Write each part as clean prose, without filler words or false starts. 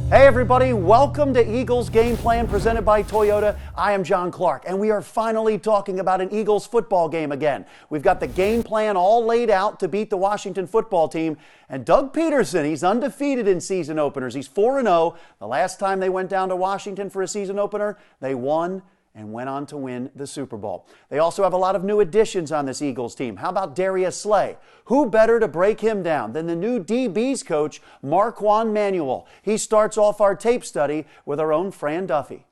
Hey everybody, welcome to Eagles Game Plan presented by Toyota. I am John Clark, and we are finally talking about an Eagles football game again. We've got the game plan all laid out to beat the Washington football team, and Doug Peterson, he's undefeated in season openers. He's 4-0. The last time they went down to Washington for a season opener, they won and went on to win the Super Bowl. They also have a lot of new additions on this Eagles team. How about Darius Slay? Who better to break him down than the new DB's coach, Marquand Manuel? He starts off our tape study with our own Fran Duffy.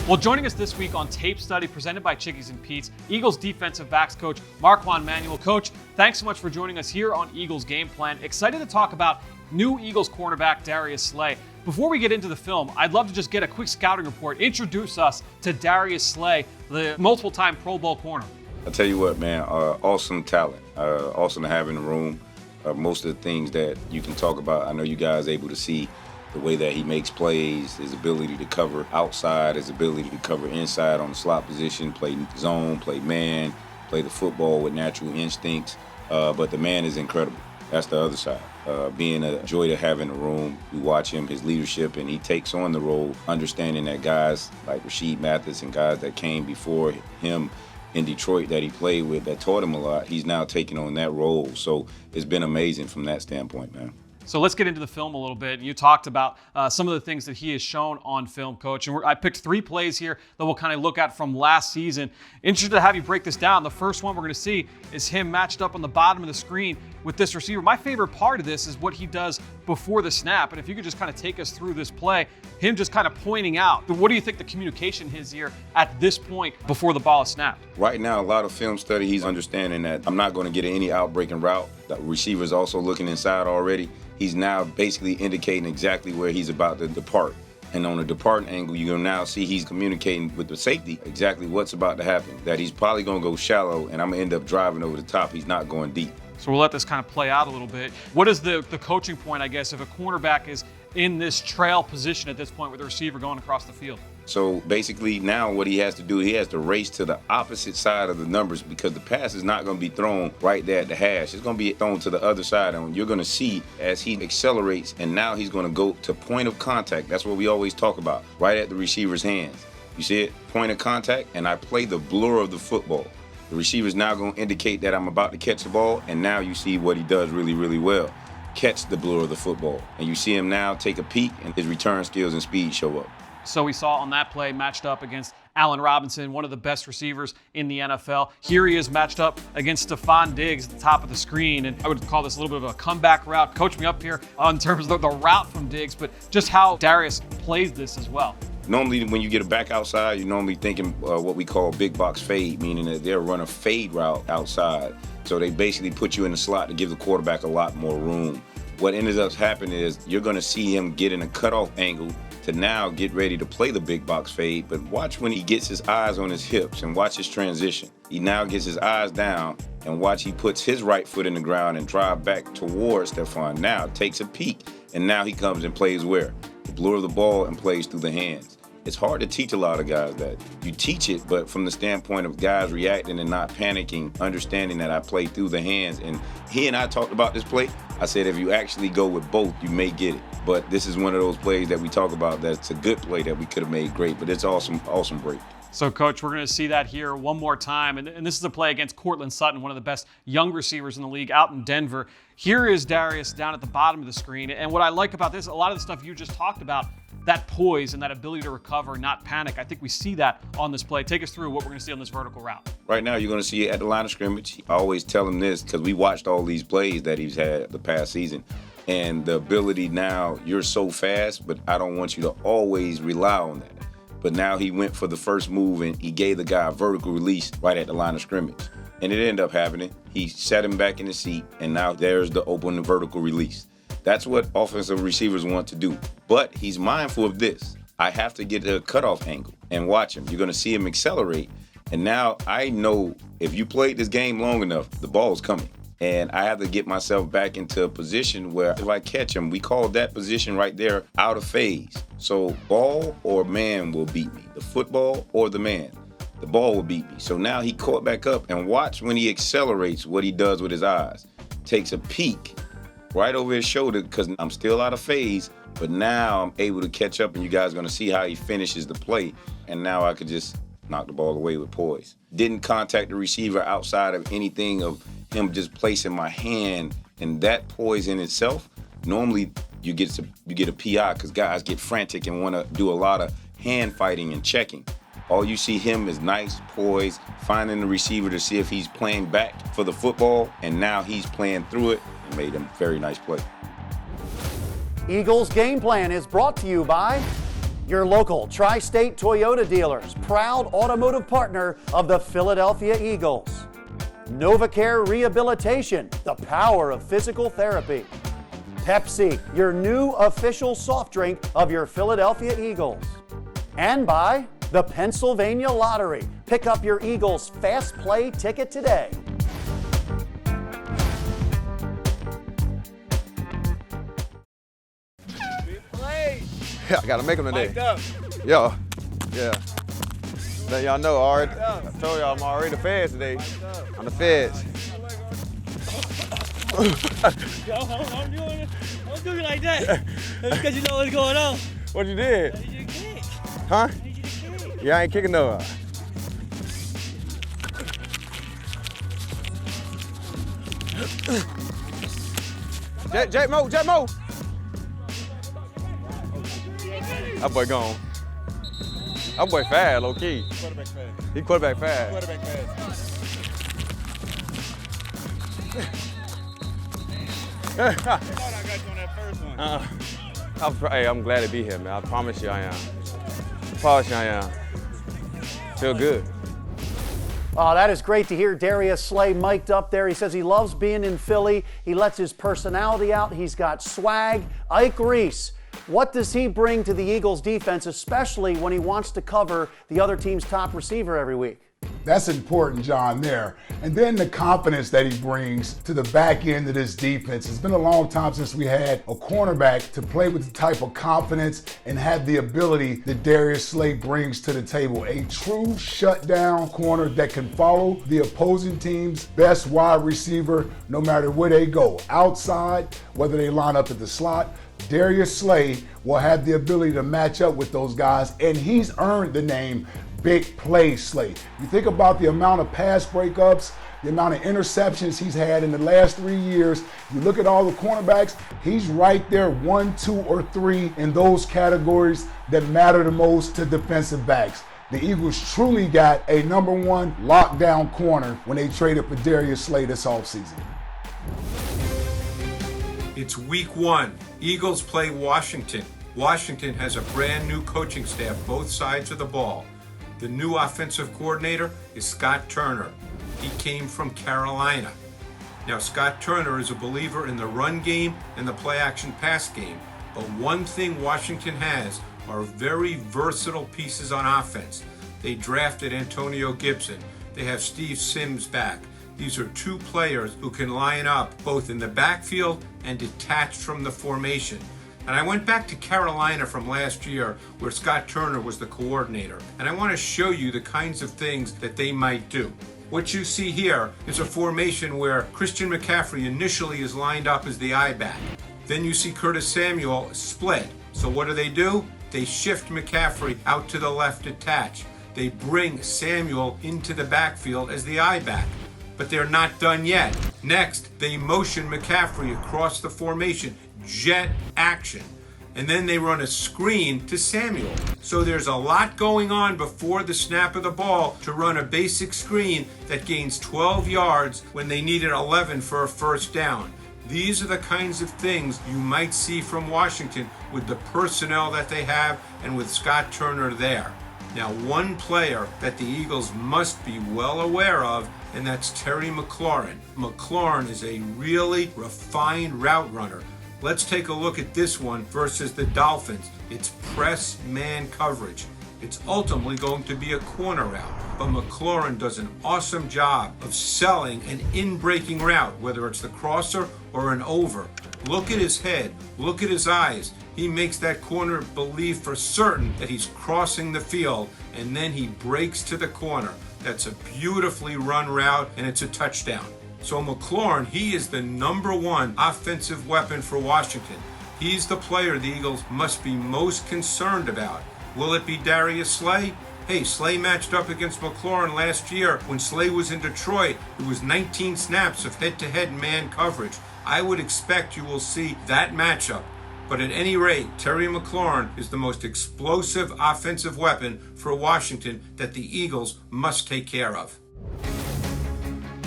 Well, joining us this week on Tape Study presented by Chickies and Pete's, Eagles defensive backs coach Marquand Manuel. Coach, thanks so much for joining us here on Eagles Game Plan. Excited to talk about new Eagles cornerback Darius Slay. Before we get into the film, I'd love to just get a quick scouting report. Introduce us to Darius Slay, the multiple-time Pro Bowl corner. I'll tell you what, man, awesome talent, awesome to have in the room. Most of the things that you can talk about, I know you guys are able to see the way that he makes plays, his ability to cover outside, his ability to cover inside on the slot position, play zone, play man, play the football with natural instincts. But the man is incredible. That's the other side. Being a joy to have in the room. We watch him, his leadership, and he takes on the role, understanding that guys like Rasheed Mathis and guys that came before him in Detroit that he played with, that taught him a lot, he's now taking on that role. So it's been amazing from that standpoint, man. So let's get into the film a little bit. You talked about some of the things that he has shown on film, Coach. And I picked 3 plays here that we'll kind of look at from last season. Interested to have you break this down. The first one we're going to see is him matched up on the bottom of the screen with this receiver. My favorite part of this is what he does before the snap. And if you could just kind of take us through this play, him just kind of pointing out. What do you think the communication is here at this point before the ball is snapped? Right now, a lot of film study, he's understanding that I'm not going to get any outbreaking route. The receiver's also looking inside already. He's now basically indicating exactly where he's about to depart. And on the departing angle, you're going to now see he's communicating with the safety exactly what's about to happen, that he's probably going to go shallow, and I'm going to end up driving over the top. He's not going deep. So we'll let this kind of play out a little bit. What is the coaching point, I guess, if a cornerback is in this trail position at this point with the receiver going across the field? So basically now what he has to do, he has to race to the opposite side of the numbers, because the pass is not going to be thrown right there at the hash. It's going to be thrown to the other side, and you're going to see as he accelerates, and now he's going to go to point of contact. That's what we always talk about, right at the receiver's hands. You see it? Point of contact, and I play the blur of the football. The receiver's now going to indicate that I'm about to catch the ball, and now you see what he does really, really well. Catch the blur of the football. And you see him now take a peek, and his return skills and speed show up. So we saw on that play matched up against Allen Robinson, one of the best receivers in the NFL. Here he is matched up against Stephon Diggs at the top of the screen. And I would call this a little bit of a comeback route. Coach me up here on terms of the route from Diggs, but just how Darius plays this as well. Normally, when you get a back outside, you're normally thinking what we call big box fade, meaning that they'll run a fade route outside. So they basically put you in the slot to give the quarterback a lot more room. What ends up happening is you're going to see him get in a cutoff angle to now get ready to play the big box fade. But watch when he gets his eyes on his hips and watch his transition. He now gets his eyes down and watch he puts his right foot in the ground and drive back towards Stephon. Now takes a peek, and now he comes and plays where? The blur of the ball and plays through the hands. It's hard to teach a lot of guys that. You teach it, but from the standpoint of guys reacting and not panicking, understanding that I play through the hands. And he and I talked about this play. I said if you actually go with both, you may get it. But this is one of those plays that we talk about that's a good play that we could have made great, but it's awesome break. So, Coach, we're going to see that here one more time. And this is a play against Cortland Sutton, one of the best young receivers in the league out in Denver. Here is Darius down at the bottom of the screen. And what I like about this, a lot of the stuff you just talked about, that poise and that ability to recover, not panic, I think we see that on this play. Take us through what we're going to see on this vertical route. Right now, you're going to see it at the line of scrimmage. I always tell him this because we watched all these plays that he's had the past season. And the ability now, you're so fast, but I don't want you to always rely on that. But now he went for the first move and he gave the guy a vertical release right at the line of scrimmage. And it ended up happening. He set him back in the seat, and now there's the open vertical release. That's what offensive receivers want to do. But he's mindful of this. I have to get a cutoff angle and watch him. You're going to see him accelerate. And now I know if you played this game long enough, the ball's coming. And I have to get myself back into a position where if I catch him, we call that position right there out of phase. So ball or man will beat me, the football or the man. the ball will beat me. So now he caught back up, and watch when he accelerates what he does with his eyes. Takes a peek right over his shoulder because I'm still out of phase, but now I'm able to catch up, and you guys are going to see how he finishes the play. And now I could just knock the ball away with poise. Didn't contact the receiver outside of anything of him just placing my hand, and that poise in itself, normally you get a PI because guys get frantic and want to do a lot of hand fighting and checking. All you see him is nice poise, finding the receiver to see if he's playing back for the football, and now he's playing through it and made a very nice play. Eagles Game Plan is brought to you by your local Tri-State Toyota dealers, proud automotive partner of the Philadelphia Eagles. NovaCare Rehabilitation, the power of physical therapy. Pepsi, your new official soft drink of your Philadelphia Eagles. And by the Pennsylvania Lottery. Pick up your Eagles Fast Play ticket today. Yeah, I gotta make them today. Yeah. Let y'all know already. I told y'all I'm already the feds today. I'm the feds. Yo, I'm doing it. Don't do it like that. Because you know what's going on. What you did? I need you to kick. Huh? I need you to kick. Yeah, I ain't kicking no. J-Mo. That boy gone. That boy fast, low key. Quarterback fast. He quarterback fast. Quarterback fast. I thought I got you on that first one. Hey, I'm glad to be here, man. I promise you I am. Feel good. Oh, that is great to hear Darius Slay mic'd up there. He says he loves being in Philly. He lets his personality out. He's got swag. Ike Reese, what does he bring to the Eagles defense, especially when he wants to cover the other team's top receiver every week? That's important, John, there. And then the confidence that he brings to the back end of this defense. It's been a long time since we had a cornerback to play with the type of confidence and have the ability that Darius Slay brings to the table. A true shutdown corner that can follow the opposing team's best wide receiver no matter where they go. Outside, whether they line up at the slot, Darius Slay will have the ability to match up with those guys, and he's earned the name Big Play Slay. You think about the amount of pass breakups, the amount of interceptions he's had in the last 3 years. You look at all the cornerbacks, he's right there 1, 2, or 3 in those categories that matter the most to defensive backs. The Eagles truly got a #1 lockdown corner when they traded for Darius Slay this offseason. It's week 1. Eagles play Washington. Washington has a brand new coaching staff, both sides of the ball. The new offensive coordinator is Scott Turner. He came from Carolina. Now, Scott Turner is a believer in the run game and the play-action pass game. But one thing Washington has are very versatile pieces on offense. They drafted Antonio Gibson. They have Steve Sims back. These are 2 players who can line up both in the backfield and detached from the formation. And I went back to Carolina from last year where Scott Turner was the coordinator. And I want to show you the kinds of things that they might do. What you see here is a formation where Christian McCaffrey initially is lined up as the I-back. Then you see Curtis Samuel split. So what do? They shift McCaffrey out to the left attach. They bring Samuel into the backfield as the I-back. But they're not done yet. Next, they motion McCaffrey across the formation, jet action. And then they run a screen to Samuel. So there's a lot going on before the snap of the ball to run a basic screen that gains 12 yards when they needed 11 for a first down. These are the kinds of things you might see from Washington with the personnel that they have and with Scott Turner there. Now, one player that the Eagles must be well aware of, and that's Terry McLaurin. McLaurin is a really refined route runner. Let's take a look at this one versus the Dolphins. It's press man coverage. it's ultimately going to be a corner route. But McLaurin does an awesome job of selling an in-breaking route, whether it's the crosser or an over. Look at his head, look at his eyes. He makes that corner believe for certain that he's crossing the field, and then he breaks to the corner. That's a beautifully run route, and it's a touchdown. So McLaurin, he is the #1 offensive weapon for Washington. He's the player the Eagles must be most concerned about. Will it be Darius Slay? Hey, Slay matched up against McLaurin last year when Slay was in Detroit. It was 19 snaps of head-to-head man coverage. I would expect you will see that matchup. But at any rate, Terry McLaurin is the most explosive offensive weapon for Washington that the Eagles must take care of.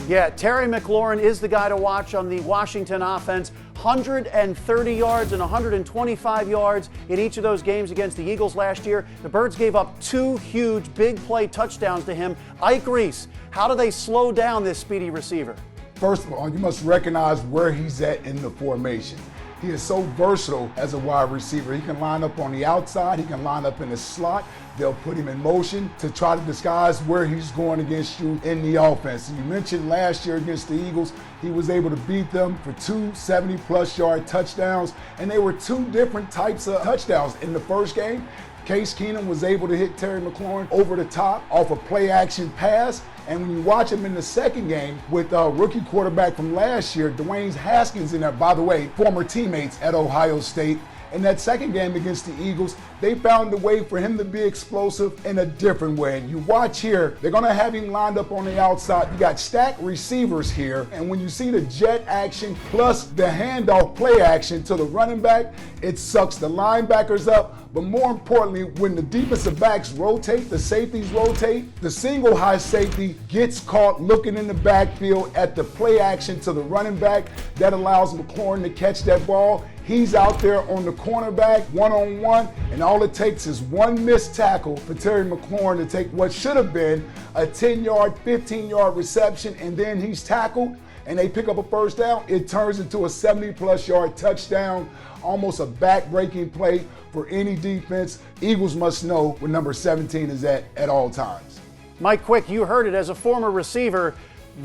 Yeah, Terry McLaurin is the guy to watch on the Washington offense. 130 yards and 125 yards in each of those games against the Eagles last year. The Birds gave up 2 huge big play touchdowns to him. Ike Reese, how do they slow down this speedy receiver? First of all, you must recognize where he's at in the formation. He is so versatile as a wide receiver. He can line up on the outside. He can line up in the slot. They'll put him in motion to try to disguise where he's going against you in the offense. And you mentioned last year against the Eagles, he was able to beat them for 2 70-plus yard touchdowns. And they were 2 different types of touchdowns. In the first game, Case Keenum was able to hit Terry McLaurin over the top off a play-action pass. And when you watch him in the second game with a rookie quarterback from last year, Dwayne Haskins in there, by the way, former teammates at Ohio State. In that second game against the Eagles, they found a way for him to be explosive in a different way. And you watch here, they're going to have him lined up on the outside. You got stacked receivers here. And when you see the jet action plus the handoff play action to the running back, it sucks the linebackers up. But more importantly, when the defensive backs rotate, the safeties rotate, the single high safety gets caught looking in the backfield at the play action to the running back. That allows McLaurin to catch that ball. He's out there on the cornerback, one-on-one, and all it takes is one missed tackle for Terry McLaurin to take what should have been a 10-yard, 15-yard reception, and then he's tackled, and they pick up a first down. It turns into a 70-plus yard touchdown, almost a back-breaking play for any defense. Eagles must know where number 17 is at all times. Mike Quick, you heard it as a former receiver.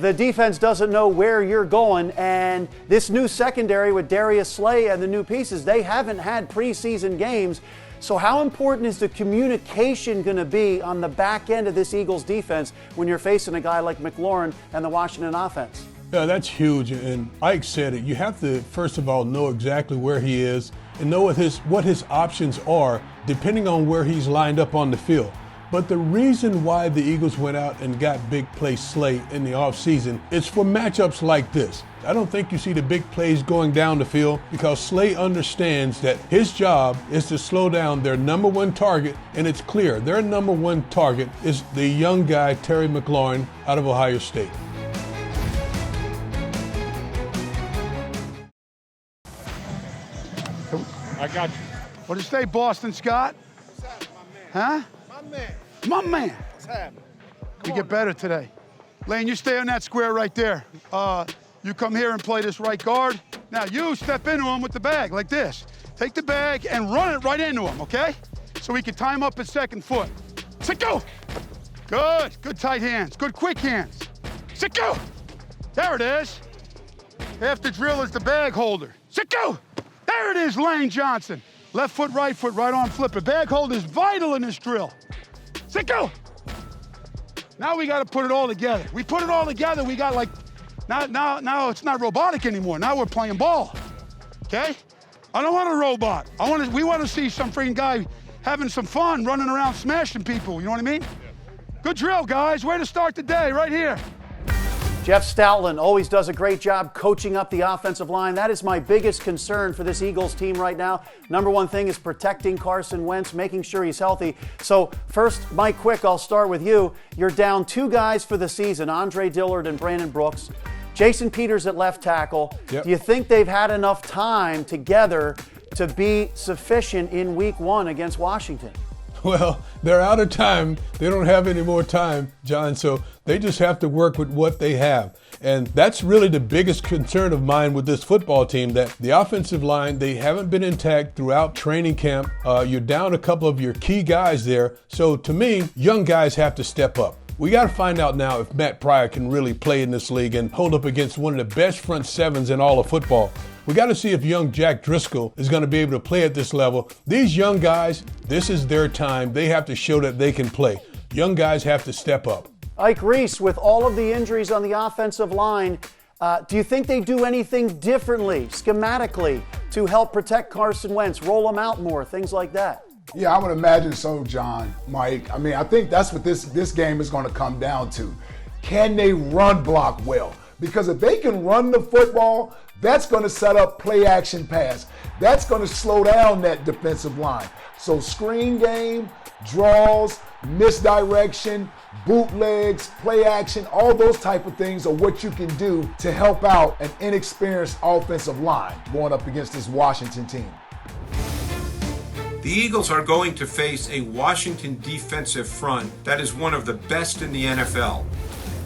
The defense doesn't know where you're going, and this new secondary with Darius Slay and the new pieces, they haven't had preseason games. So how important is the communication going to be on the back end of this Eagles defense when you're facing a guy like McLaurin and the Washington offense? Yeah, that's huge, and Ike said it. You have to, first of all, know exactly where he is and know what his options are depending on where he's lined up on the field. But the reason why the Eagles went out and got big play Slay in the offseason is for matchups like this. I don't think you see the big plays going down the field because Slay understands that his job is to slow down their #1 target, and it's clear their #1 target is the young guy, Terry McLaurin, out of Ohio State. I got you. What did you say, Boston Scott? What's happening, my man? Huh? My man. My man. What's happening? You get better today. Lane, you stay on that square right there. You come here and play this right guard. Now you step into him with the bag like this. Take the bag and run it right into him, okay? So he can time up his second foot. Sit, go. Good. Good tight hands. Good quick hands. Sit, go. There it is. Half the drill is the bag holder. Sit, go. There it is, Lane Johnson. Left foot, right arm flipper. Bag hold is vital in this drill. Sit, go. Now we got to put it all together. We put it all together, we got like, now it's not robotic anymore. Now we're playing ball, okay? I don't want a robot. We want to see some freaking guy having some fun, running around smashing people, you know what I mean? Good drill, guys. Way to start the day, right here. Jeff Stoutland always does a great job coaching up the offensive line. That is my biggest concern for this Eagles team right now. #1 thing is protecting Carson Wentz, making sure he's healthy. So first, Mike Quick, I'll start with you. You're down 2 guys for the season, Andre Dillard and Brandon Brooks. Jason Peters at left tackle. Yep. Do you think they've had enough time together to be sufficient in week 1 against Washington? Well, they're out of time. They don't have any more time, John, so they just have to work with what they have. And that's really the biggest concern of mine with this football team, that the offensive line, they haven't been intact throughout training camp. You're down a couple of your key guys there. So to me, young guys have to step up. We got to find out now if Matt Pryor can really play in this league and hold up against one of the best front sevens in all of football. We got to see if young Jack Driscoll is going to be able to play at this level. These young guys, this is their time. They have to show that they can play. Young guys have to step up. Ike Reese, with all of the injuries on the offensive line, do you think they do anything differently, schematically, to help protect Carson Wentz, roll him out more, things like that? Yeah, I would imagine so, John, Mike. I mean, I think that's what this game is going to come down to. Can they run block well? Because if they can run the football, that's going to set up play action pass. That's going to slow down that defensive line. So screen game, draws, misdirection, bootlegs, play action, all those type of things are what you can do to help out an inexperienced offensive line going up against this Washington team. The Eagles are going to face a Washington defensive front that is one of the best in the NFL.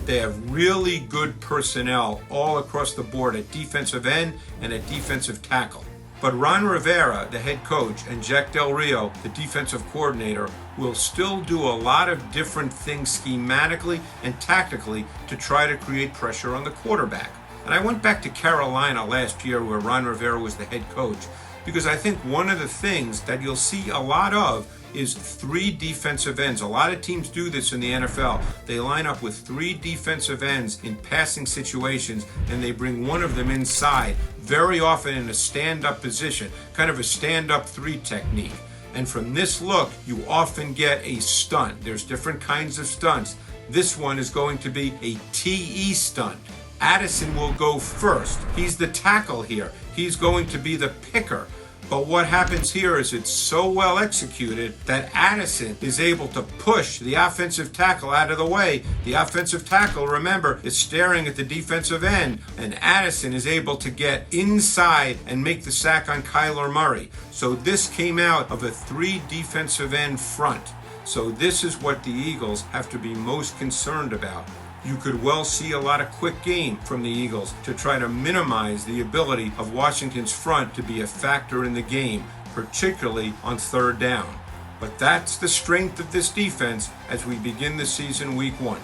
They have really good personnel all across the board at defensive end and at defensive tackle. But Ron Rivera, the head coach, and Jack Del Rio, the defensive coordinator, will still do a lot of different things schematically and tactically to try to create pressure on the quarterback. And I went back to Carolina last year where Ron Rivera was the head coach, because I think one of the things that you'll see a lot of is 3 defensive ends. A lot of teams do this in the NFL. They line up with 3 defensive ends in passing situations, and they bring one of them inside, very often in a stand-up position, kind of a stand-up 3 technique. And from this look, you often get a stunt. There's different kinds of stunts. This one is going to be a TE stunt. Addison will go first. He's the tackle here. He's going to be the picker. But what happens here is it's so well executed that Addison is able to push the offensive tackle out of the way. The offensive tackle, remember, is staring at the defensive end, and Addison is able to get inside and make the sack on Kyler Murray. So this came out of a 3 defensive end front. So this is what the Eagles have to be most concerned about. You could well see a lot of quick game from the Eagles to try to minimize the ability of Washington's front to be a factor in the game, particularly on 3rd down. But that's the strength of this defense as we begin the season week 1.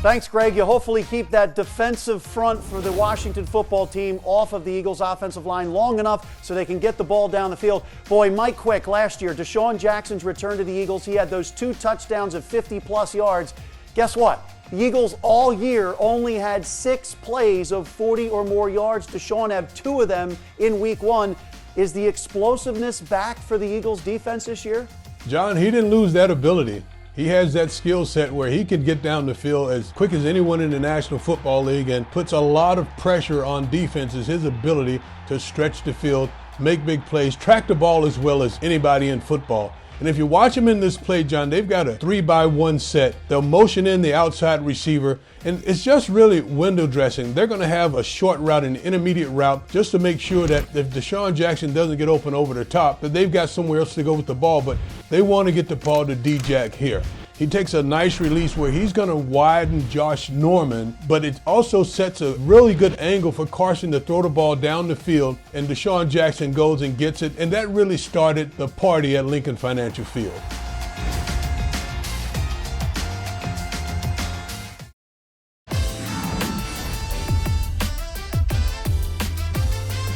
Thanks, Greg. You hopefully keep that defensive front for the Washington football team off of the Eagles' offensive line long enough so they can get the ball down the field. Boy, Mike Quick, last year, DeSean Jackson's return to the Eagles, he had those 2 touchdowns of 50-plus yards. Guess what? The Eagles all year only had 6 plays of 40 or more yards. DeSean had 2 of them in week 1. Is the explosiveness back for the Eagles defense this year? John, he didn't lose that ability. He has that skill set where he can get down the field as quick as anyone in the National Football League and puts a lot of pressure on defenses. His ability to stretch the field, make big plays, track the ball as well as anybody in football. And if you watch them in this play, John, they've got a 3-by-1 set. They'll motion in the outside receiver, and it's just really window dressing. They're going to have a short route and intermediate route just to make sure that if DeSean Jackson doesn't get open over the top, that they've got somewhere else to go with the ball, but they want to get the ball to D-Jack here. He takes a nice release where he's going to widen Josh Norman, but it also sets a really good angle for Carson to throw the ball down the field, and DeSean Jackson goes and gets it, and that really started the party at Lincoln Financial Field.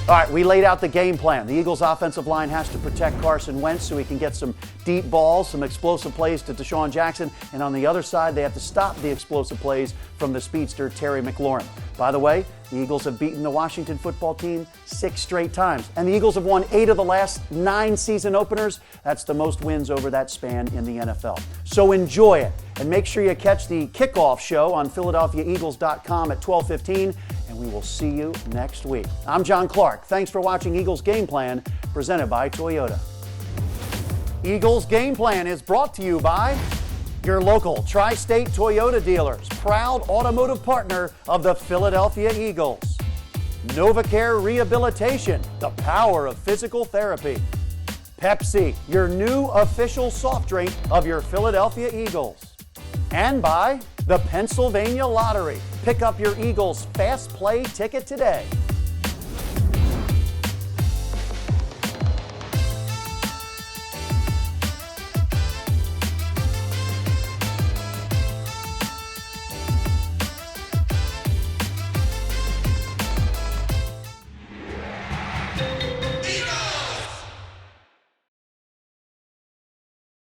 All right, we laid out the game plan. The Eagles' offensive line has to protect Carson Wentz so he can get some deep balls, some explosive plays to DeSean Jackson. And on the other side, they have to stop the explosive plays from the speedster, Terry McLaurin. By the way, the Eagles have beaten the Washington football team 6 straight times. And the Eagles have won 8 of the last 9 season openers. That's the most wins over that span in the NFL. So enjoy it. And make sure you catch the kickoff show on PhiladelphiaEagles.com at 12:15. And we will see you next week. I'm John Clark. Thanks for watching Eagles Game Plan, presented by Toyota. Eagles Game Plan is brought to you by your local Tri-State Toyota dealers, proud automotive partner of the Philadelphia Eagles. NovaCare Rehabilitation, the power of physical therapy. Pepsi, your new official soft drink of your Philadelphia Eagles. And by the Pennsylvania Lottery. Pick up your Eagles Fast Play ticket today.